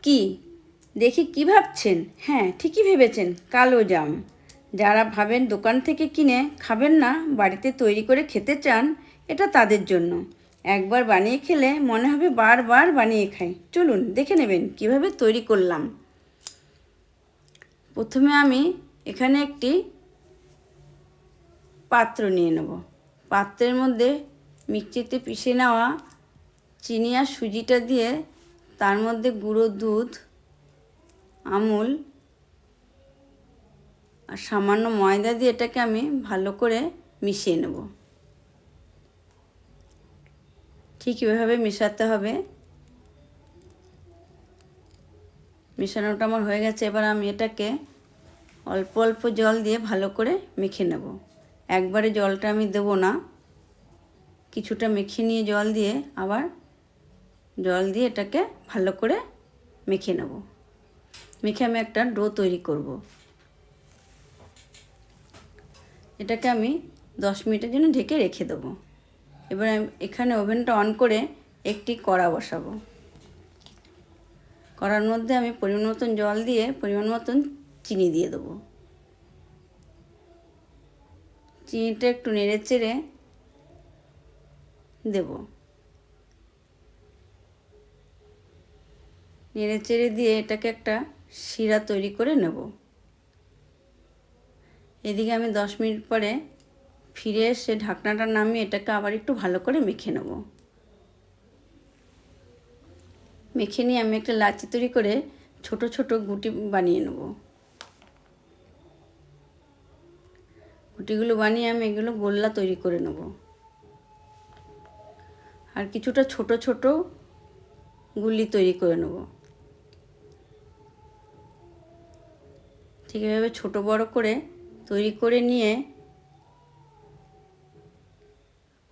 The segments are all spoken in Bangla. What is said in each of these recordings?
কি দেখি কি ভাবছেন? হ্যাঁ, ঠিকই ভেবেছেন, কালো জাম। যারা ভাবেন দোকান থেকে কিনে খাবেন না, বাড়িতে তৈরি করে খেতে চান, এটা তাদের জন্য। একবার বানিয়ে খেলে মনে হবে বারবার বানিয়ে খাই। চলুন দেখে নেবেন কিভাবে তৈরি করলাম। প্রথমে আমি এখানে একটি পাত্র নিয়ে নেব। পাত্রের মধ্যে মিক্সিতে পিষে নেওয়া চিনি আর সুজিটা দিয়ে তার মধ্যে গুঁড়ো দুধ, আমুল আর সামান্য ময়দা দিয়ে এটাকে আমি ভালো করে মিশিয়ে নেব। ঠিক এভাবে মেশাতে হবে। মেশানোটা আমার হয়ে গেছে। এবার আমি এটাকে অল্প অল্প জল দিয়ে ভালো করে মেখে নেব। একবারে জলটা আমি দেবো না, কিছুটা মেখে নিয়ে জল দিয়ে আবার জল দিয়ে এটাকে ভালো করে মেখে নেব। মেখে আমি একটা ডো তৈরি করব। এটাকে আমি 10 মিনিটের জন্য ঢেকে রেখে দেবো। এবার আমি এখানে ওভেনটা অন করে একটি কড়া বসাবো। কড়ার মধ্যে আমি পরিমাণ মতন জল দিয়ে পরিমাণ মতন চিনি দিয়ে দেবো। চিনিটা একটু নেড়ে চেড়ে দেব। নেড়ে চেড়ে দিয়ে এটাকে একটা শিরা তৈরি করে নেব। এদিকে আমি 10 মিনিট পরে ফিরে এসে ঢাকনাটা নামিয়ে এটাকে আবার একটু ভালো করে মেখে নেব। মেখে নিয়ে আমি একটা লাচি তৈরি করে ছোট ছোট গুটি বানিয়ে নেব। গুটিগুলো বানিয়ে আমি এগুলো গোল্লা তৈরি করে নেব। আর কিছুটা ছোট ছোট গুল্লি তৈরি করে নেব। ঠিক এভাবে ছোট বড় করে তৈরি করে নিয়ে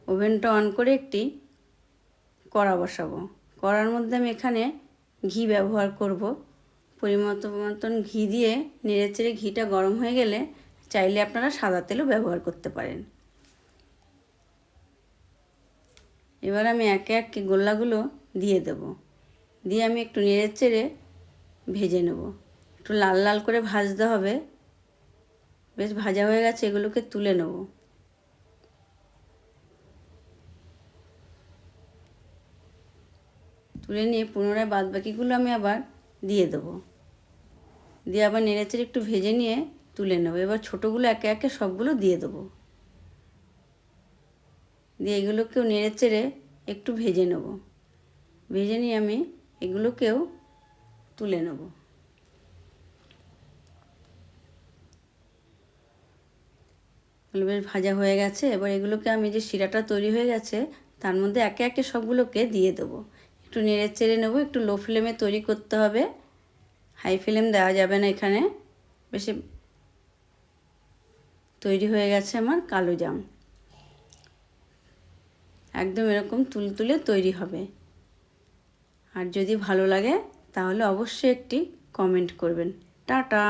ওভেনটা অন করে একটি কড়া বসাবো। কড়ার মধ্যে আমি এখানে ঘি ব্যবহার করব। পরিমাণ মতন ঘি দিয়ে নেড়েচেড়ে ঘিটা গরম হয়ে গেলে চাইলে আপনারা সাদা তেলও ব্যবহার করতে পারেন। এবার আমি একে একে গোল্লাগুলো দিয়ে দেব। দিয়ে আমি একটু নেড়েচেড়ে ভেজে নেব। একটু লাল লাল করে ভাজতে হবে। বেশ ভাজা হয়ে গেছে, এগুলোকে তুলে নেব। তুলে নিয়ে পুনরায় বাদবাকিগুলো আমি আবার দিয়ে দেবো। দিয়ে আবার নেড়েচেড়ে একটু ভেজে নিয়ে তুলে নেব। এবার ছোটোগুলো একে একে সবগুলো দিয়ে দেবো। দিয়ে এগুলোকেও নেড়েচেড়ে একটু ভেজে নেব। ভেজে নিয়ে আমি এগুলোকেও তুলে নেব। বেশ ভাজা হয়ে গেছে। এবার এগুলোকে আমি যে শিরাটা তৈরি হয়ে গেছে তার মধ্যে একে একে সবগুলোকে দিয়ে দেবো। একটু নেড়েচেড়ে নেব। একটু লো ফ্লেমে তৈরি করতে হবে, হাই ফ্লেম দেওয়া যাবে না এখানে। বেশি তৈরি হয়ে গেছে আমার কালো জাম। একদম এরকম তুলতুলে তৈরি হবে। আর যদি ভালো লাগে তাহলে অবশ্যই একটি কমেন্ট করবেন। টাটা।